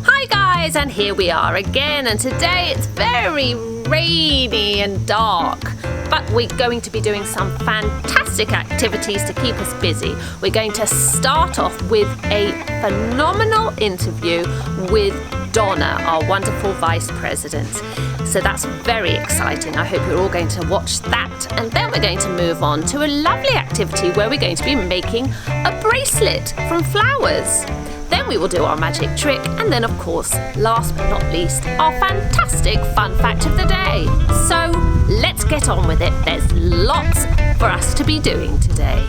Hi guys, and here we are again, and today it's very rainy and dark, but we're going to be doing some fantastic activities to keep us busy. We're going to start off with a phenomenal interview with Donna, our wonderful Vice President. So that's very exciting. I hope you're all going to watch that. And then we're going to move on to a lovely activity where we're going to be making a bracelet from flowers. Then we will do our magic trick, and then of course, last but not least, our fantastic fun fact of the day. So let's get on with it. There's lots for us to be doing today.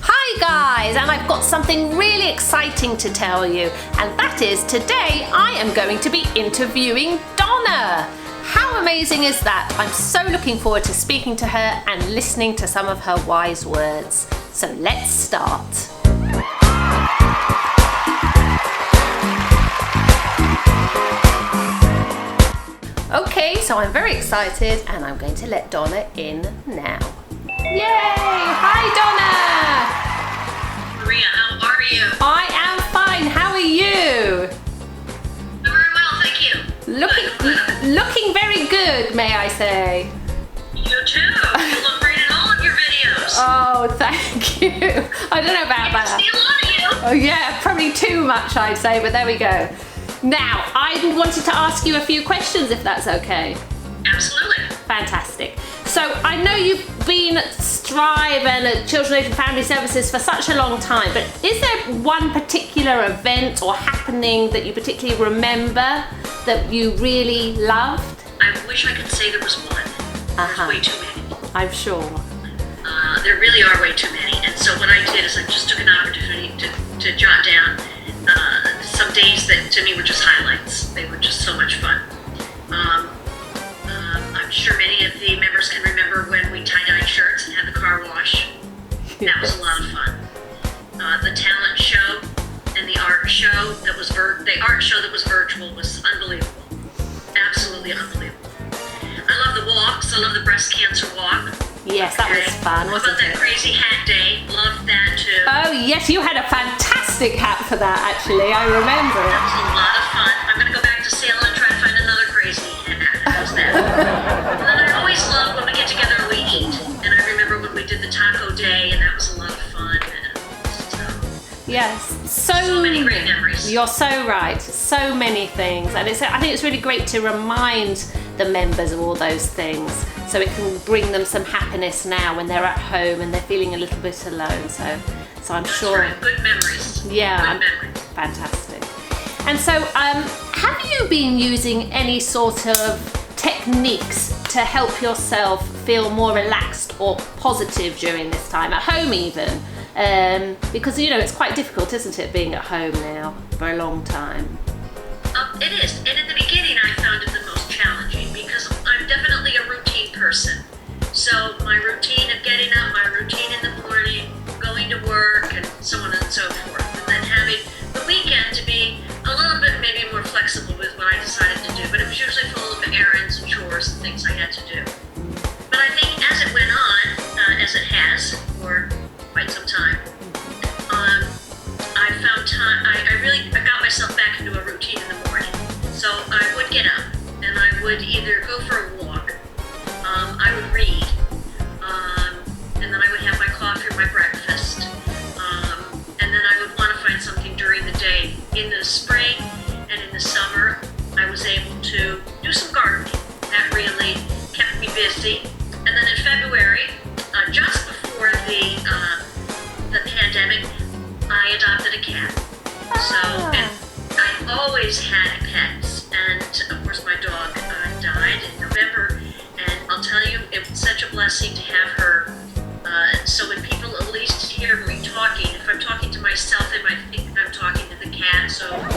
Hi guys, and I've got something really exciting to tell you, and that is today I am going to be interviewing Donna. How amazing is that? I'm so looking forward to speaking to her and listening to some of her wise words. So let's start. Okay, so I'm very excited and I'm going to let Donna in now. Yay! Hi Donna! Maria, how are you? I am fine. How are you? Very well, thank you. Looking very good, may I say. You too. You look great in all of your videos. Oh, thank you. I don't know about that. Still on you. Oh yeah, probably too much I'd say, but there we go. Now, I wanted to ask you a few questions if that's okay. Absolutely. Fantastic. So I know you've been at Strive and at Children's Aid and Family Services for such a long time, but is there one particular event or happening that you particularly remember that you really loved? I wish I could say there was one. There's way too many. I'm sure. There really are way too many. And so what I did is I just took an opportunity to jot down some days that to me were just highlights. They were just so much fun. I'm sure many of the members can remember when we tie-dyed shirts and had the car wash. That was a lot of fun. The talent show and the art show that was virtual was unbelievable. Absolutely unbelievable. I love the walks. I love the breast cancer walk. Yes, that was fun, wasn't it? That crazy hat day. Loved that too. Oh yes, you had a fantastic hat for that actually. I remember it. That was a lot of fun. I'm going to go back to Salem and try to find another crazy hat. How's that? And then I always love when we get together and we eat. And I remember when we did the taco day, and that was a lot of fun. Yes, so many great memories. You're so right. So many things, and I think it's really great to remind the members of all those things, so it can bring them some happiness now when they're at home and they're feeling a little bit alone. So I'm That's sure. Right. Good memories. Yeah, good memories. Fantastic. And so, have you been using any sort of techniques to help yourself feel more relaxed or positive during this time at home, even? Because it's quite difficult, isn't it, being at home now for a long time? It is, and in the beginning I found it the most challenging because I'm definitely a routine person. So my routine of getting up, my routine in the morning, going to work, and so on and so forth, and then having the weekend to be a little bit maybe more flexible with what I decided to do, but it was usually full of errands and chores and things I had to do. But I think as it went on, as it has for quite some time, I found time, I got myself back into a routine in the morning. So I would get up and I would either go for a walk, I would read, and then I would have my coffee or my breakfast, and then I would want to find something during the day. In the spring and in the summer, I was able to do some gardening. That really kept me busy. And then in February, just before the pandemic, I adopted a cat. So, and I always had pets, and of course my dog died in November, and I'll tell you, it was such a blessing to have her. So when people at least hear me talking, if I'm talking to myself, they might think that I'm talking to the cat. So, but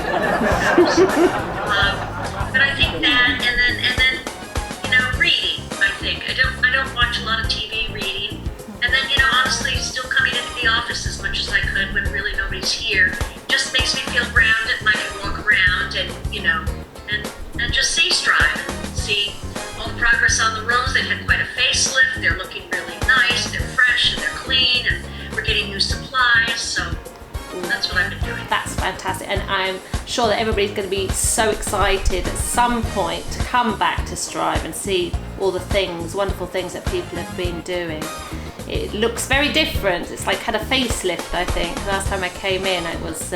I think that, and then reading. I think I don't watch a lot of TV reading, and then honestly, still coming into the office as much as I could when really nobody's here just makes me feel grounded, and I can walk around and and just see Strive and see all the progress on the rooms. They've had quite a facelift. They're looking really nice. They're fresh and they're clean, and fantastic, and I'm sure that everybody's going to be so excited at some point to come back to Strive and see all the things, wonderful things that people have been doing. It looks very different. It's like had a facelift, I think. Last time I came in, it was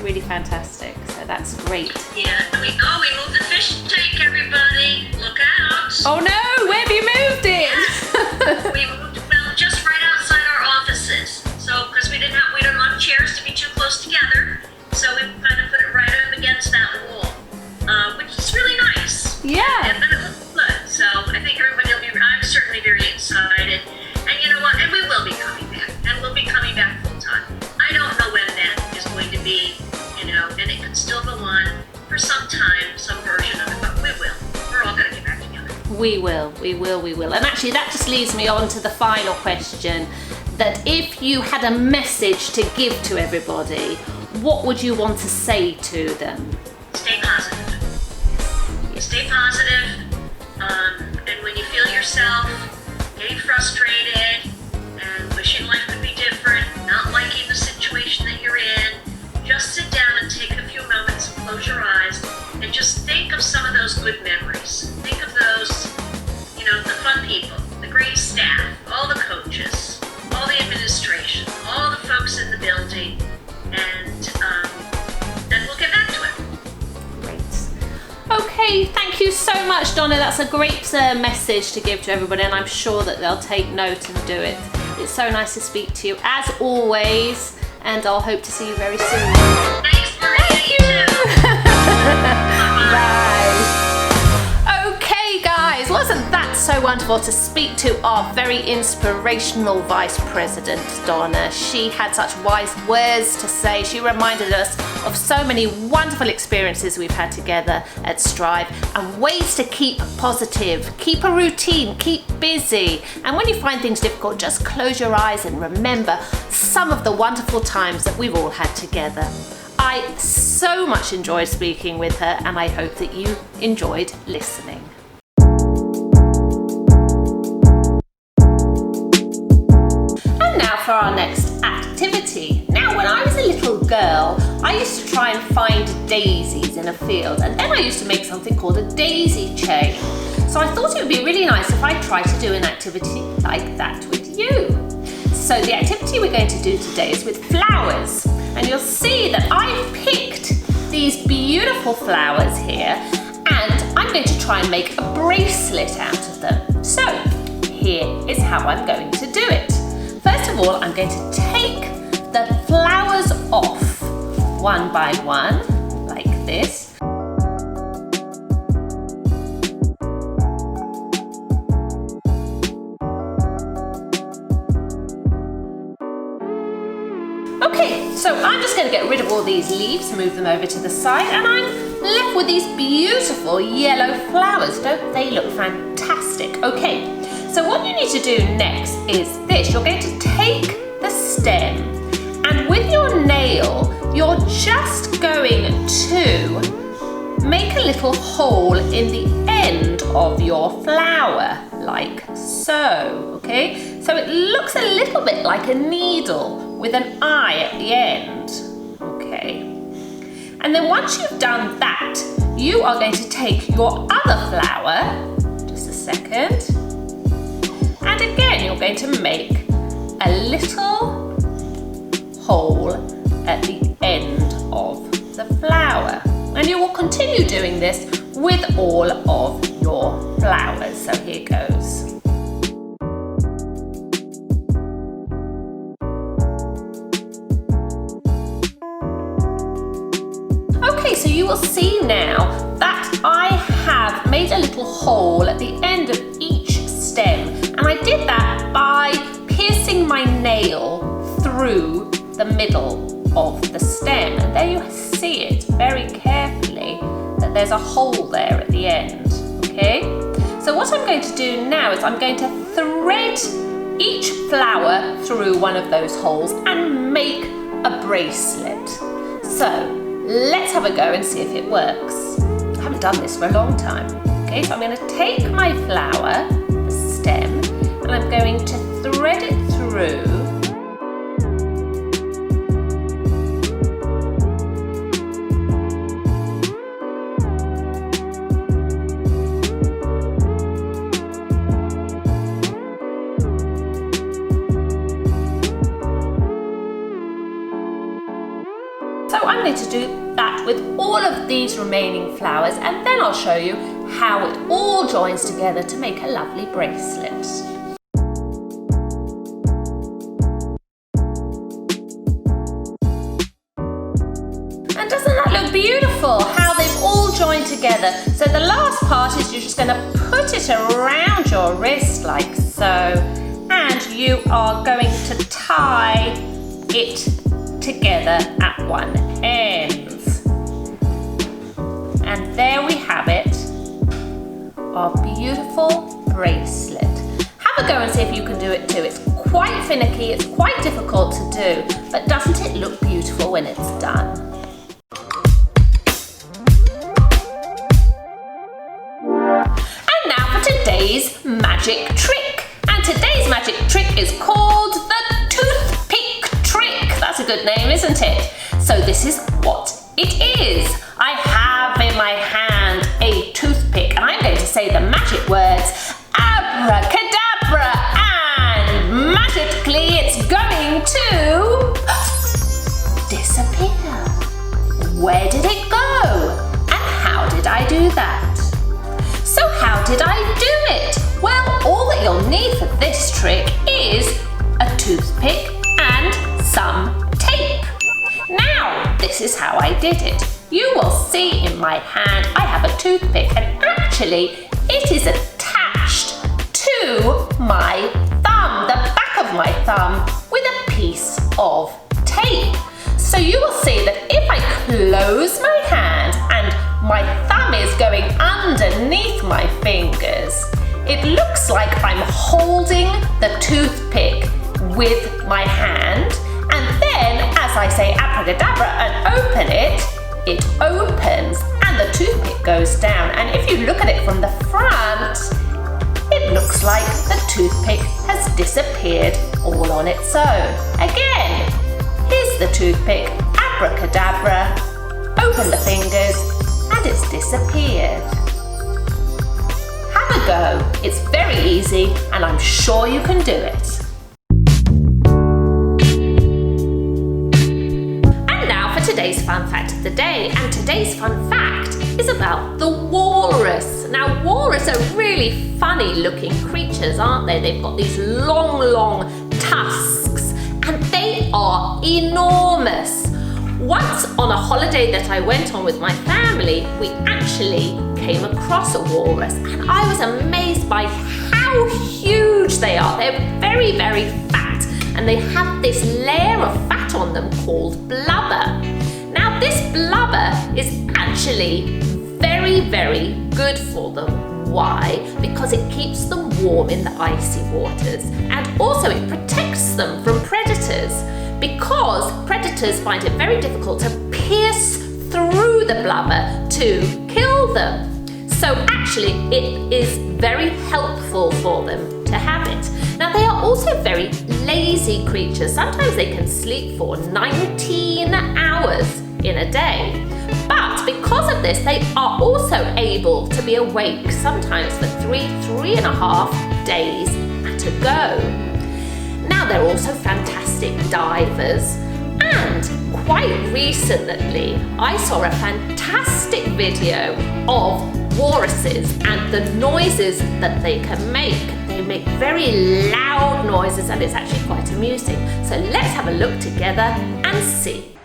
really fantastic. So that's great. Yeah, we moved the fish tank, everybody. Look out. Oh no, where have you moved it? We moved, well, just right outside our offices. So, because we didn't want chairs to be too close together. So we kind of put it right up against that wall, which is really nice. Yeah. And then it looks good. So I think everybody will be, I'm certainly very excited. And you know what? And we will be coming back. And we'll be coming back full time. I don't know when that is going to be, and it could still go on for some time, some version of it, but we will. We're all going to get back together. We will. And actually that just leads me on to the final question, that if you had a message to give to everybody, what would you want to say to them? Stay positive. Stay positive. And when you feel yourself getting frustrated and wishing life could be different, not liking the situation that you're in, just sit down and take a few moments and close your eyes and just think of some of those good memories. Think of those, the fun people, the great staff, all the coaches, all the administration, all the folks in the building, and then we'll get back to it. Great. Okay, thank you so much, Donna. That's a great message to give to everybody, and I'm sure that they'll take note and do it. It's so nice to speak to you, as always, and I'll hope to see you very soon. Thanks, Maria. Thank you. Bye. Okay, guys, wasn't that so wonderful to speak to our very inspirational Vice President, Donna? She had such wise words to say. She reminded us of so many wonderful experiences we've had together at Strive and ways to keep positive, keep a routine, keep busy. And when you find things difficult, just close your eyes and remember some of the wonderful times that we've all had together. I so much enjoyed speaking with her, and I hope that you enjoyed listening. And now for our next activity. Now, when I was a little girl, I used to try and find daisies in a field, and then I used to make something called a daisy chain. So I thought it would be really nice if I tried to do an activity like that with you. So the activity we're going to do today is with flowers. And you'll see that I've picked these beautiful flowers here, and I'm going to try and make a bracelet out of them. So here is how I'm going to do it. First of all, I'm going to take the flowers off one by one, like this. Okay, so I'm just going to get rid of all these leaves, move them over to the side, and I'm left with these beautiful yellow flowers. Don't they look fantastic? Okay, so what you need to do next is this. You're going to take the stem, and with your nail, you're just going to make a little hole in the end of your flower, like so, okay? So it looks a little bit like a needle with an eye at the end, okay? And then once you've done that, you are going to take your other flower, just a second, and again you're going to make a little hole at the end of the flower. And you will continue doing this with all of your flowers. So here goes. Okay, so you will see now that I have made a little hole at the end of each stem, and I did that by piercing my nail through the middle of the stem, and there you see it very carefully that there's a hole there at the end, okay? So what I'm going to do now is I'm going to thread each flower through one of those holes and make a bracelet. So let's have a go and see if it works. I haven't done this for a long time. Okay, so I'm going to take my flower, the stem, and I'm going to thread it through going to do that with all of these remaining flowers, and then I'll show you how it all joins together to make a lovely bracelet. And doesn't that look beautiful, how they've all joined together? So the last part is you're just going to put it around your wrist like so, and you are going to tie it together at one end. And there we have it, our beautiful bracelet. Have a go and see if you can do it too. It's quite finicky, it's quite difficult to do, but doesn't it look beautiful when it's done? And now for today's magic trick. And today's magic trick is called the Toothpick trick. That's a good name, isn't it? So this is what it is. I have in my hand a toothpick, and I'm going to say the magic words abracadabra, and magically it's going to disappear. Where did it go? And how did I do that? So how did I do it? Well, all that you'll need for this trick is a toothpick and some tape. Now, this is how I did it. You will see in my hand I have a toothpick, and actually it is attached to my thumb, the back of my thumb, with a piece of tape. So you will see that if I close my hand and my thumb is going underneath my fingers, it looks like I'm holding the toothpick with my hand, and then as I say abracadabra and open it, it opens and the toothpick goes down. And if you look at it from the front, it looks like the toothpick has disappeared all on its own. Again, here's the toothpick, abracadabra, open the fingers, and it's disappeared. Have a go. It's very easy, and I'm sure you can do it. Today's fun fact of the day, and today's fun fact is about the walrus. Now, walrus are really funny looking creatures, aren't they? They've got these long tusks, and they are enormous. Once on a holiday that I went on with my family, we actually came across a walrus, and I was amazed by how huge they are. They're very fat, and they have this layer of fat on them called blubber. Now, this blubber is actually very good for them. Why? Because it keeps them warm in the icy waters, and also it protects them from predators, because predators find it very difficult to pierce through the blubber to kill them. So actually it is very helpful for them to have it. Now, they are also very lazy creatures. Sometimes they can sleep for 19 hours in a day. But because of this, they are also able to be awake sometimes for 3.5 days at a go. Now, they're also fantastic divers. And quite recently, I saw a fantastic video of walruses and the noises that they can make. They make very loud noises, and it's actually quite amusing. So let's have a look together and see.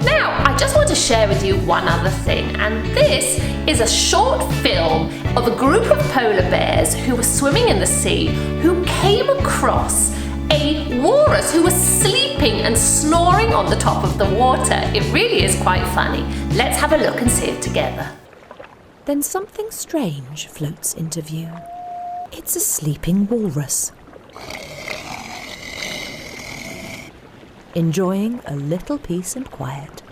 Now, I just want to share with you one other thing, and this is a short film of a group of polar bears who were swimming in the sea, who came across a walrus who was sleeping and snoring on the top of the water. It really is quite funny. Let's have a look and see it together. Then something strange floats into view. It's a sleeping walrus, enjoying a little peace and quiet.